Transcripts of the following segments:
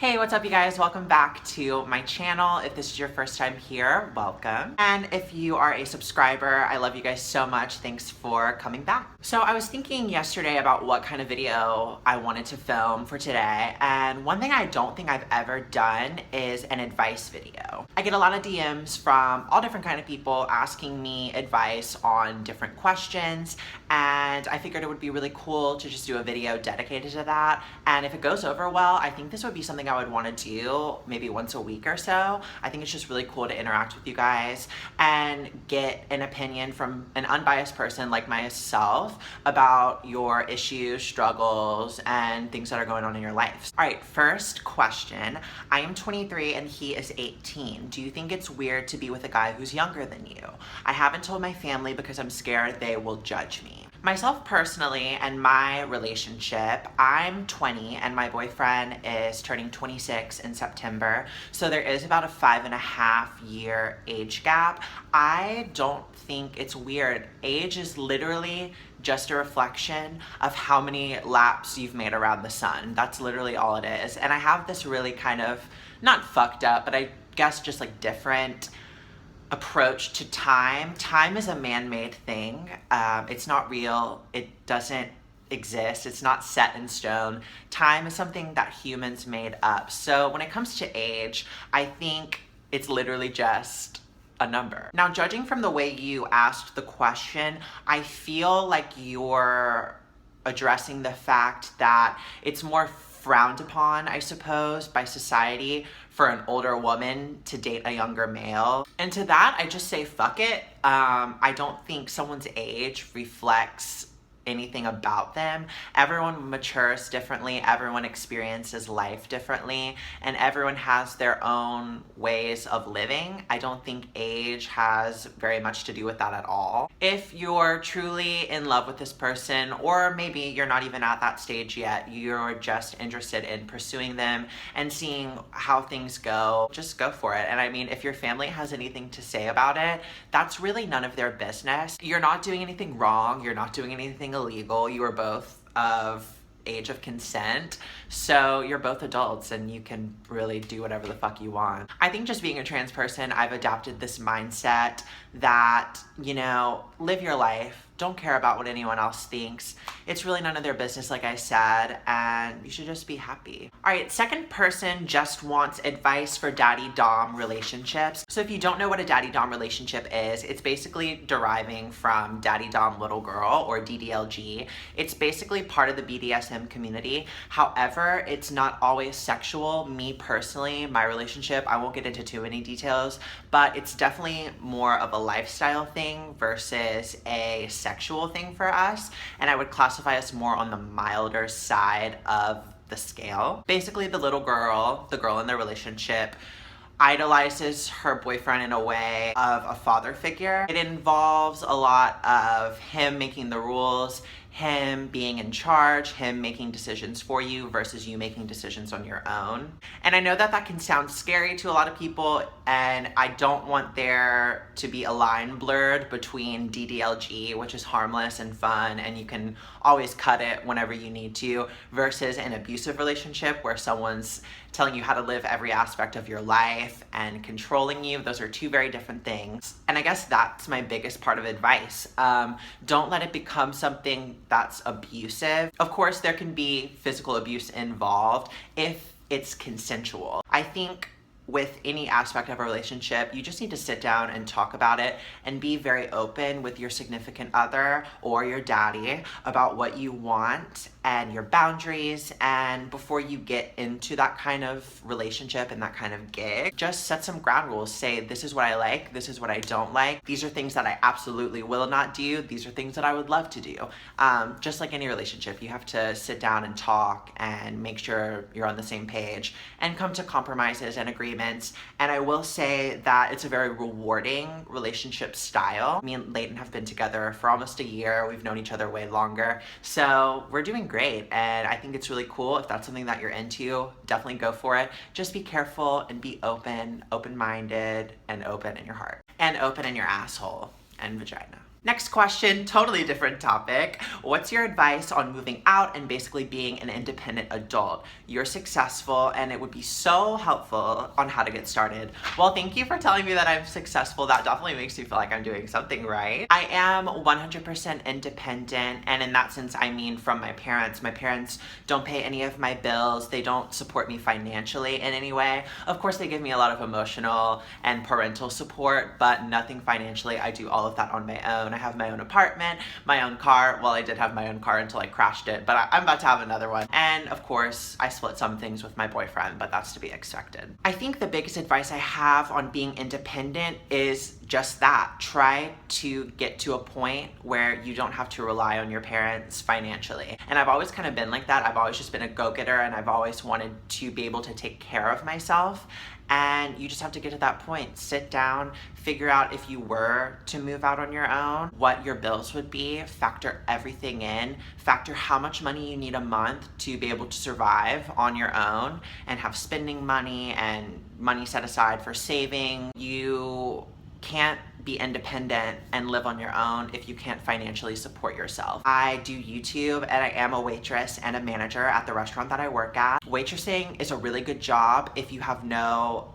Hey, what's up you guys? Welcome back to my channel. If this is your first time here, welcome. And if you are a subscriber, I love you guys so much. Thanks for coming back. So I was thinking yesterday about what kind of video I wanted to film for today, and one thing I don't think I've ever done is an advice video. I get a lot of DMs from all different kind of people asking me advice on different questions, and I figured it would be really cool to just do a video dedicated to that. And if it goes over well, I think this would be something I would want to do maybe once a week or so. I think it's just really cool to interact with you guys and get an opinion from an unbiased person like myself about your issues, struggles, and things that are going on in your life. All right, first question. I am 23 and he is 18. Do you think it's weird to be with a guy who's younger than you? I haven't told my family because I'm scared they will judge me. Myself personally and my relationship, I'm 20 and my boyfriend is turning 26 in September. So there is about a 5.5 year age gap. I don't think it's weird. Age is literally just a reflection of how many laps you've made around the sun. That's literally all it is. And I have this really kind of, not fucked up, but I guess just like different approach to time. Time is a man-made thing. It's not real. It doesn't exist. It's not set in stone. Time is something that humans made up. So when it comes to age, I think it's literally just a number. Now, judging from the way you asked the question, I feel like you're addressing the fact that it's more frowned upon, I suppose, by society for an older woman to date a younger male. And to that, I just say fuck it. I don't think someone's age reflects anything about them. Everyone matures differently, everyone experiences life differently, and everyone has their own ways of living. I don't think age has very much to do with that at all. If you're truly in love with this person, or maybe you're not even at that stage yet, you're just interested in pursuing them and seeing how things go, just go for it. And I mean, if your family has anything to say about it, that's really none of their business. You're not doing anything wrong, you're not doing anything illegal. You are both of age of consent, so you're both adults and you can really do whatever the fuck you want. I think just being a trans person, I've adopted this mindset that, you know, live your life, don't care about what anyone else thinks. It's really none of their business, like I said, and you should just be happy. All right, second person just wants advice for daddy-dom relationships. So if you don't know what a daddy-dom relationship is, it's basically deriving from daddy-dom little girl, or DDLG. It's basically part of the BDSM community. However, it's not always sexual. Me personally, my relationship, I won't get into too many details, but it's definitely more of a lifestyle thing versus a sexual thing for us, and I would classify us more on the milder side of the scale. Basically, the little girl, the girl in the relationship, idolizes her boyfriend in a way of a father figure. It involves a lot of him making the rules, him being in charge, him making decisions for you versus you making decisions on your own. And I know that that can sound scary to a lot of people, and I don't want there to be a line blurred between DDLG, which is harmless and fun and you can always cut it whenever you need to, versus an abusive relationship where someone's telling you how to live every aspect of your life and controlling you. Those are two very different things. And I guess that's my biggest part of advice. Don't let it become something that's abusive. Of course, there can be physical abuse involved if it's consensual. I think with any aspect of a relationship, you just need to sit down and talk about it and be very open with your significant other or your daddy about what you want and your boundaries. And before you get into that kind of relationship and that kind of gig, just set some ground rules. Say, this is what I like, this is what I don't like. These are things that I absolutely will not do. These are things that I would love to do. Just like any relationship, you have to sit down and talk and make sure you're on the same page and come to compromises and agreements. And I will say that it's a very rewarding relationship style. Me and Leighton have been together for almost a year. We've known each other way longer. So we're doing great. And I think it's really cool. If that's something that you're into, definitely go for it. Just be careful and be open, open-minded, and open in your heart. And open in your asshole and vagina. Next question, totally different topic. What's your advice on moving out and basically being an independent adult? You're successful and it would be so helpful on how to get started. Well, thank you for telling me that I'm successful. That definitely makes me feel like I'm doing something right. I am 100% independent, and in that sense, I mean from my parents. My parents don't pay any of my bills. They don't support me financially in any way. Of course, they give me a lot of emotional and parental support, but nothing financially. I do all of that on my own. I have my own apartment, my own car. Well, I did have my own car until I crashed it, but I'm about to have another one. And of course, I split some things with my boyfriend, but that's to be expected. I think the biggest advice I have on being independent is just that. Try to get to a point where you don't have to rely on your parents financially. And I've always kind of been like that. I've always just been a go-getter, and I've always wanted to be able to take care of myself. And you just have to get to that point. Sit down, figure out if you were to move out on your own, what your bills would be, factor everything in, factor how much money you need a month to be able to survive on your own and have spending money and money set aside for saving. You can't be independent and live on your own if you can't financially support yourself. I do YouTube, and I am a waitress and a manager at the restaurant that I work at. Waitressing is a really good job if you have no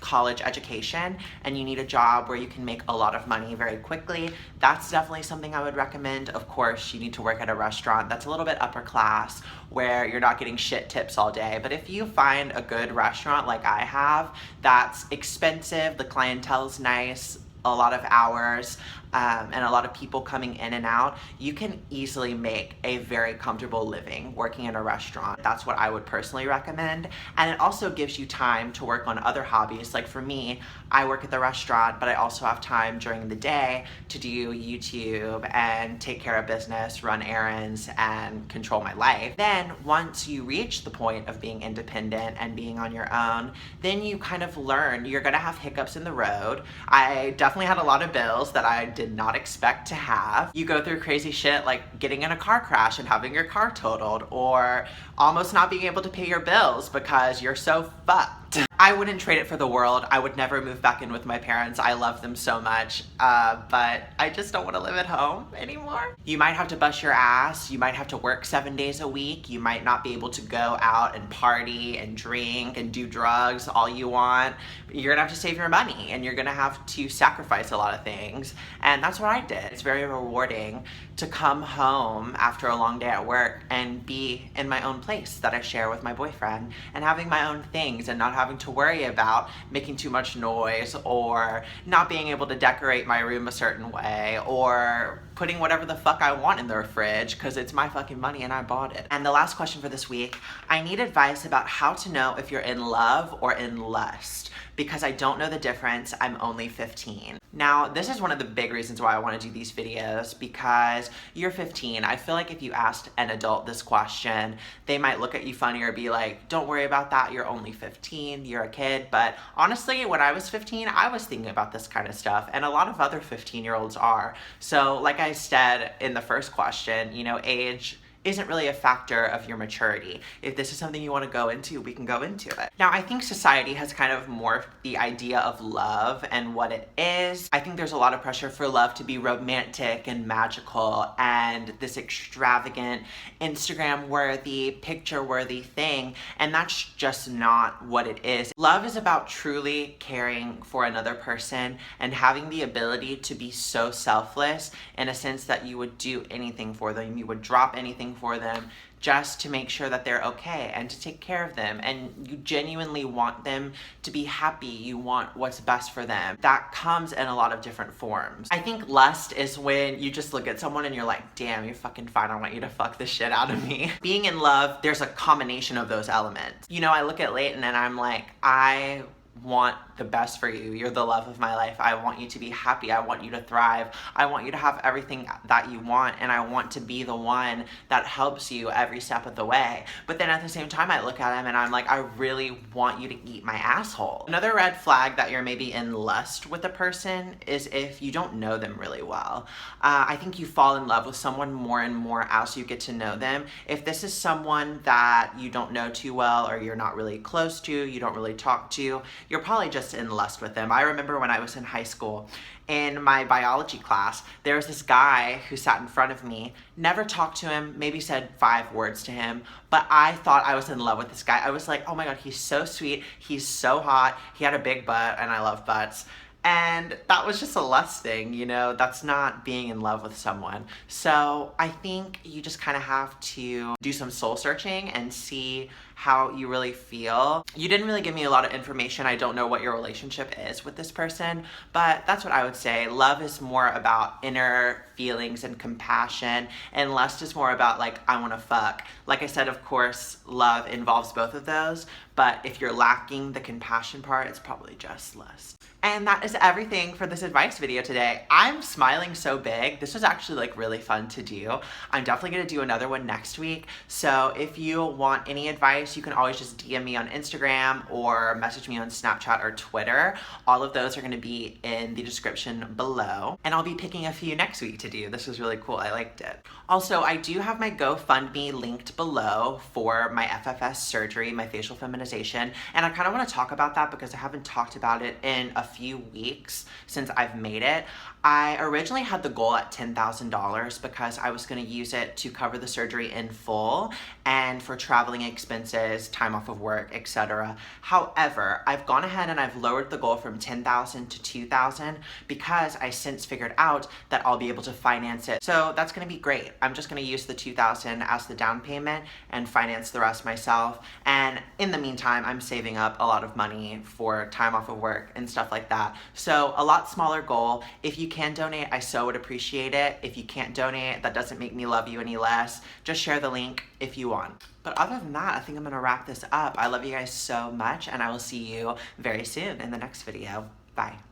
college education and you need a job where you can make a lot of money very quickly. That's definitely something I would recommend. Of course, you need to work at a restaurant that's a little bit upper class where you're not getting shit tips all day. But if you find a good restaurant like I have that's expensive, the clientele's nice, a lot of hours, and a lot of people coming in and out, you can easily make a very comfortable living working in a restaurant. That's what I would personally recommend. And it also gives you time to work on other hobbies. Like for me, I work at the restaurant, but I also have time during the day to do YouTube and take care of business, run errands, and control my life. Then once you reach the point of being independent and being on your own, then you kind of learn. You're gonna have hiccups in the road. I definitely had a lot of bills that I did not expect to have. You go through crazy shit like getting in a car crash and having your car totaled, or almost not being able to pay your bills because you're so fucked. I wouldn't trade it for the world. I would never move back in with my parents. I love them so much, but I just don't want to live at home anymore. You might have to bust your ass. You might have to work 7 days a week. You might not be able to go out and party and drink and do drugs all you want. You're gonna have to save your money, and you're gonna have to sacrifice a lot of things. And that's what I did. It's very rewarding to come home after a long day at work and be in my own place that I share with my boyfriend, and having my own things and not having to worry about making too much noise or not being able to decorate my room a certain way or putting whatever the fuck I want in the fridge because it's my fucking money and I bought it. And the last question for this week, I need advice about how to know if you're in love or in lust, because I don't know the difference. I'm only 15. Now, this is one of the big reasons why I want to do these videos, because you're 15. I feel like if you asked an adult this question, they might look at you funny or be like, don't worry about that, you're only 15, you're a kid. But honestly, when I was 15, I was thinking about this kind of stuff, and a lot of other 15-year-olds are. So like I said in the first question, you know, age isn't really a factor of your maturity. If this is something you want to go into, we can go into it. Now, I think society has kind of morphed the idea of love and what it is. I think there's a lot of pressure for love to be romantic and magical and this extravagant, Instagram-worthy, picture-worthy thing, and that's just not what it is. Love is about truly caring for another person and having the ability to be so selfless in a sense that you would do anything for them. You would drop anything for them just to make sure that they're okay and to take care of them, and you genuinely want them to be happy. You want what's best for them. That comes in a lot of different forms. I think lust is when you just look at someone and you're like, damn, you're fucking fine, I want you to fuck the shit out of me. Being in love, there's a combination of those elements. You know, I look at Leighton and I'm like, I want the best for you. You're the love of my life. I want you to be happy. I want you to thrive. I want you to have everything that you want, and I want to be the one that helps you every step of the way. But then at the same time, I look at him and I'm like, I really want you to eat my asshole. Another red flag that you're maybe in lust with a person is if you don't know them really well. I think you fall in love with someone more and more as you get to know them. If this is someone that you don't know too well, or you're not really close to, you don't really talk to, you're probably just in lust with them. I remember when I was in high school, in my biology class, there was this guy who sat in front of me, never talked to him, maybe said 5 words to him, but I thought I was in love with this guy. I was like, oh my God, he's so sweet, he's so hot, he had a big butt, and I love butts. And that was just a lust thing, you know, that's not being in love with someone. So I think you just kind of have to do some soul searching and see how you really feel. You didn't really give me a lot of information. I don't know what your relationship is with this person, but that's what I would say. Love is more about inner feelings and compassion, and lust is more about like, I want to fuck. Like I said, of course, love involves both of those, but if you're lacking the compassion part, it's probably just lust. And that is everything for this advice video today. I'm smiling so big. This was actually like really fun to do. I'm definitely gonna do another one next week. So if you want any advice, you can always just DM me on Instagram or message me on Snapchat or Twitter. All of those are gonna be in the description below. And I'll be picking a few next week to do. This was really cool, I liked it. Also, I do have my GoFundMe linked below for my FFS surgery, my facial feminization. And I kind of want to talk about that because I haven't talked about it in a few weeks since I've made it. I originally had the goal at $10,000 because I was going to use it to cover the surgery in full and for traveling expenses, time off of work, etc. However, I've gone ahead and I've lowered the goal from $10,000 to $2,000 because I since figured out that I'll be able to finance it. So that's going to be great. I'm just going to use the $2,000 as the down payment and finance the rest myself. And in the meantime, I'm saving up a lot of money for time off of work and stuff like that. So a lot smaller goal. If you can donate, I so would appreciate it. If you can't donate, that doesn't make me love you any less. Just share the link if you want. But other than that, I think I'm gonna wrap this up. I love you guys so much, and I will see you very soon in the next video. Bye.